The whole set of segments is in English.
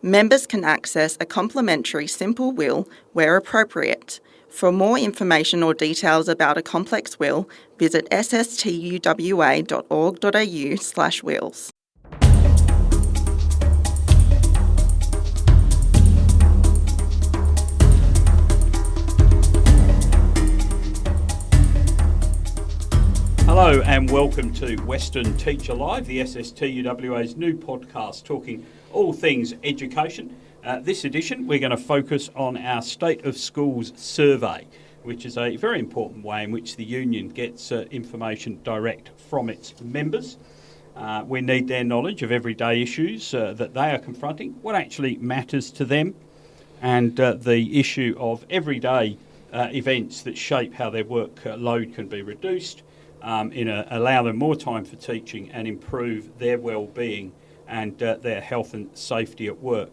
Members can access a complimentary simple will where appropriate. For more information or details about a complex will, visit sstuwa.org.au/wills. Hello and welcome to Western Teacher Live, the SSTUWA's new podcast talking all things education. This edition we're going to focus on our State of Schools survey, which is a very important way in which the union gets information direct from its members. We need their knowledge of everyday issues that they are confronting, what actually matters to them, and the issue of everyday events that shape how their workload can be reduced, allow them more time for teaching and improve their well-being and their health and safety at work.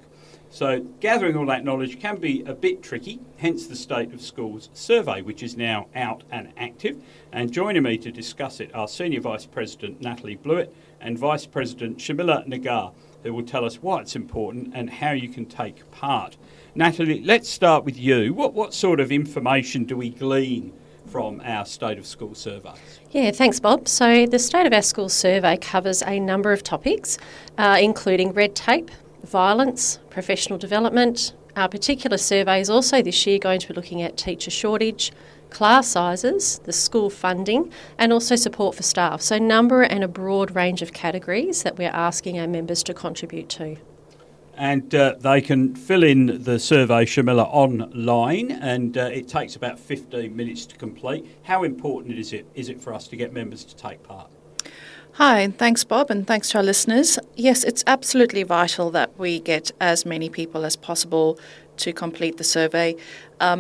So gathering all that knowledge can be a bit tricky, hence the State of Schools survey, which is now out and active. And joining me to discuss it are Senior Vice President Natalie Blewitt and Vice President Sharmila Nagar, who will tell us why it's important and how you can take part. Natalie, let's start with you. What sort of information do we glean from our State of School surveys? Yeah, thanks, Bob. So the State of our School survey covers a number of topics, including red tape, violence, professional development. Our particular survey is also this year going to be looking at teacher shortage, class sizes, the school funding, and also support for staff. So number and a broad range of categories that we're asking our members to contribute to. And they can fill in the survey, Sharmila, online, and it takes about 15 minutes to complete. How important is it for us to get members to take part? Hi, thanks Bob, and thanks to our listeners. Yes, it's absolutely vital that we get as many people as possible to complete the survey.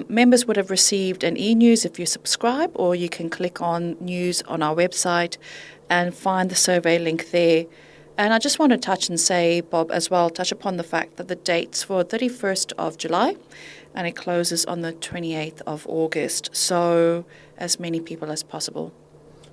Members would have received an e-news if you subscribe, or you can click on news on our website and find the survey link there. And I just want to touch upon the fact that the date's for 31st of July and it closes on the 28th of August. So as many people as possible.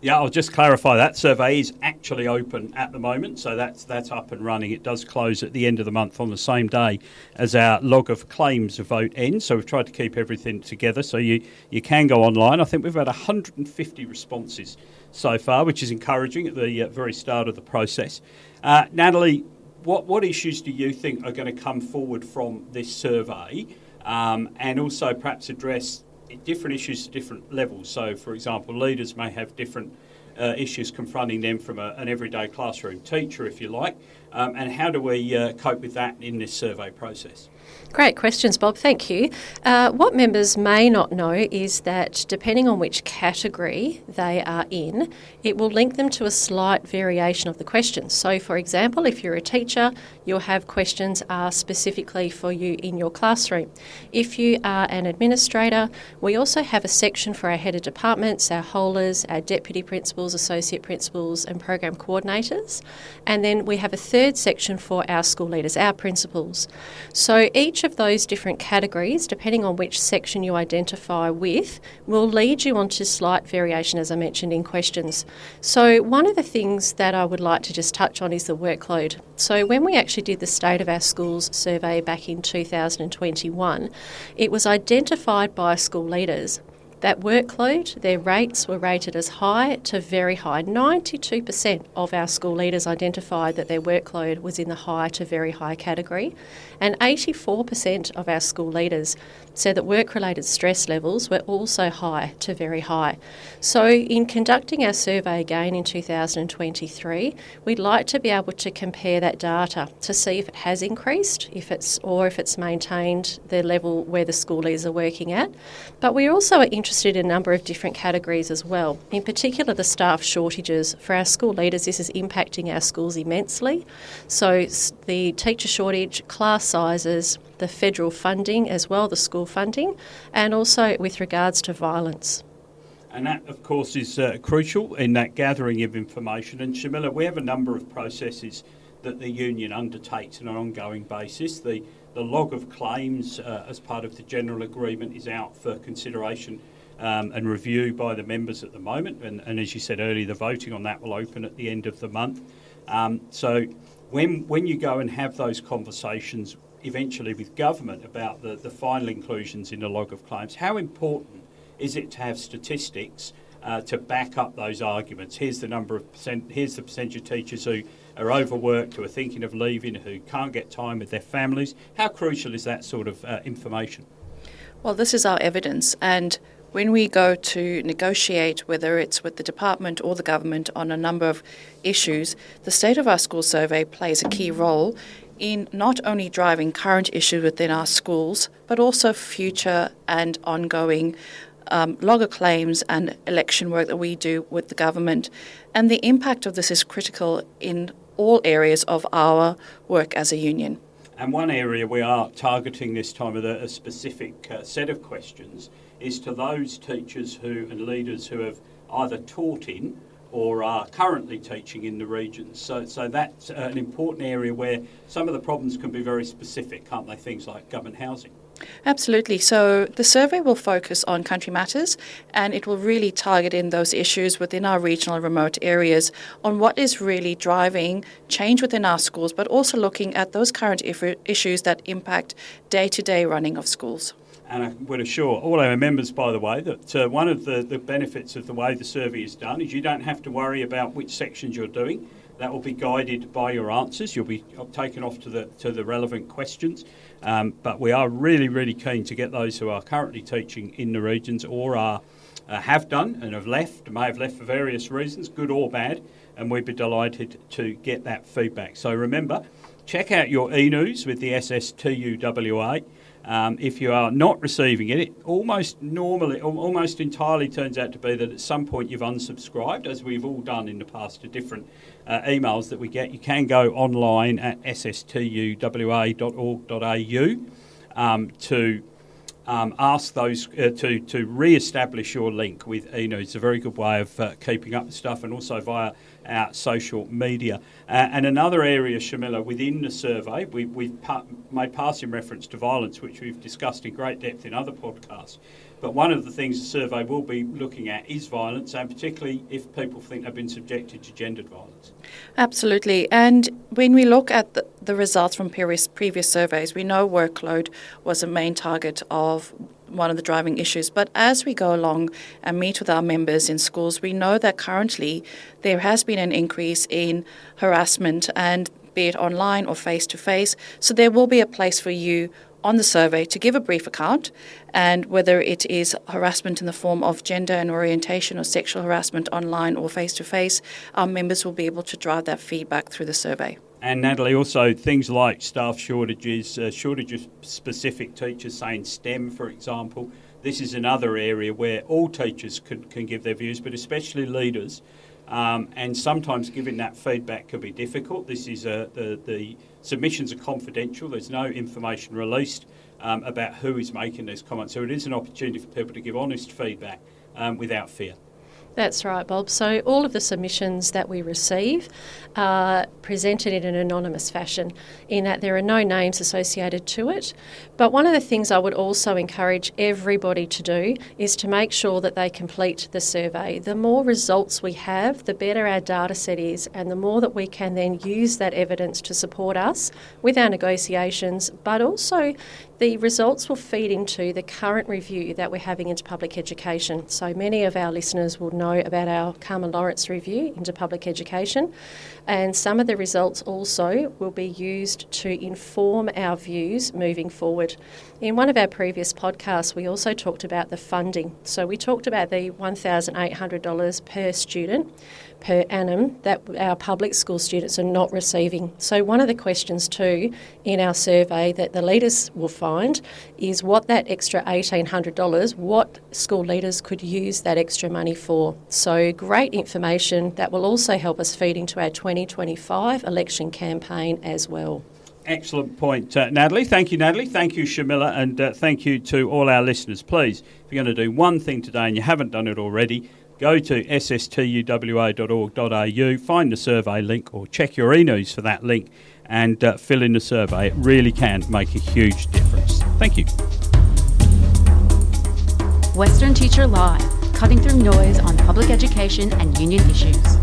Yeah, I'll just clarify that survey is actually open at the moment, so that's up and running. It does close at the end of the month on the same day as our log of claims vote ends, so we've tried to keep everything together so you can go online. I think we've had 150 responses so far, which is encouraging at the very start of the process. Natalie, what issues do you think are going to come forward from this survey, and also perhaps address different issues at different levels? So, for example, leaders may have different issues confronting them from an everyday classroom teacher, if you like, and how do we cope with that in this survey process? Great questions, Bob. Thank you. What members may not know is that depending on which category they are in, it will link them to a slight variation of the questions. So, for example, if you're a teacher, you'll have questions asked specifically for you in your classroom. If you are an administrator, we also have a section for our head of departments, our holers, our deputy principals, associate principals and program coordinators. And then we have a third section for our school leaders, our principals. So each of those different categories, depending on which section you identify with, will lead you onto slight variation, as I mentioned, in questions. So one of the things that I would like to just touch on is the workload. So when we actually did the State of Our Schools survey back in 2021, it was identified by school leaders that workload, their rates were rated as high to very high. 92% of our school leaders identified that their workload was in the high to very high category, and 84% of our school leaders said that work-related stress levels were also high to very high. So in conducting our survey again in 2023, we'd like to be able to compare that data to see if it has increased, if it's maintained the level where the school leaders are working at. But we're also interested in a number of different categories as well. In particular, the staff shortages. For our school leaders, this is impacting our schools immensely. So the teacher shortage, class sizes, the federal funding as well, the school funding, and also with regards to violence. And that, of course, is crucial in that gathering of information. And Sharmila, we have a number of processes that the union undertakes on an ongoing basis. The log of claims as part of the general agreement is out for consideration and review by the members at the moment. And as you said earlier, the voting on that will open at the end of the month. So when you go and have those conversations eventually with government about the final inclusions in the log of claims. How important is it to have statistics to back up those arguments? Here's the here's the percentage of teachers who are overworked, who are thinking of leaving, who can't get time with their families. How crucial is that sort of information? Well, this is our evidence, and when we go to negotiate, whether it's with the department or the government on a number of issues, the State of Our School survey plays a key role in not only driving current issues within our schools, but also future and ongoing logger claims and election work that we do with the government. And the impact of this is critical in all areas of our work as a union. And one area we are targeting this time with a specific set of questions is to those teachers and leaders who have either taught in or are currently teaching in the regions. So that's an important area where some of the problems can be very specific, can't they? Things like government housing. Absolutely. So the survey will focus on country matters, and it will really target in those issues within our regional remote areas on what is really driving change within our schools, but also looking at those current issues that impact day-to-day running of schools. And I would assure all our members, by the way, that one of the benefits of the way the survey is done is you don't have to worry about which sections you're doing. That will be guided by your answers. You'll be taken off to the relevant questions. But we are really, really keen to get those who are currently teaching in the regions or have done and may have left for various reasons, good or bad, and we'd be delighted to get that feedback. So remember, check out your e-news with the SSTUWA. If you are not receiving it, almost entirely turns out to be that at some point you've unsubscribed, as we've all done in the past to different emails that we get. You can go online at sstuwa.org.au to ask those to re-establish your link with e-news. It's a very good way of keeping up with stuff, and also via our social media. And another area, Sharmila, within the survey, we've made passing reference to violence, which we've discussed in great depth in other podcasts. But one of the things the survey will be looking at is violence, and particularly if people think they've been subjected to gendered violence. Absolutely. And when we look at the results from previous surveys, we know workload was a main target of one of the driving issues. But as we go along and meet with our members in schools, we know that currently there has been an increase in harassment, and be it online or face-to-face. So there will be a place for you on the survey to give a brief account, and whether it is harassment in the form of gender and orientation or sexual harassment online or face-to-face, our members will be able to drive that feedback through the survey. And Natalie, also things like staff shortages, shortage of specific teachers, say in STEM, for example. This is another area where all teachers can give their views, but especially leaders. And sometimes giving that feedback can be difficult. This is the submissions are confidential. There's no information released about who is making these comments. So it is an opportunity for people to give honest feedback without fear. That's right, Bob. So all of the submissions that we receive are presented in an anonymous fashion, in that there are no names associated to it. But one of the things I would also encourage everybody to do is to make sure that they complete the survey. The more results we have, the better our data set is, and the more that we can then use that evidence to support us with our negotiations, but also the results will feed into the current review that we're having into public education. So many of our listeners will know about our Carmen Lawrence review into public education, and some of the results also will be used to inform our views moving forward. In one of our previous podcasts, we also talked about the funding. So we talked about the $1,800 per student per annum that our public school students are not receiving. So one of the questions too in our survey that the leaders will find is what that extra $1,800, what school leaders could use that extra money for. So great information that will also help us feed into our 2025 election campaign as well. Excellent point, Natalie. Thank you, Natalie. Thank you, Sharmila, and thank you to all our listeners. Please, if you're going to do one thing today and you haven't done it already, go to sstuwa.org.au, find the survey link or check your e-news for that link and fill in the survey. It really can make a huge difference. Thank you. Western Teacher Live, cutting through noise on public education and union issues.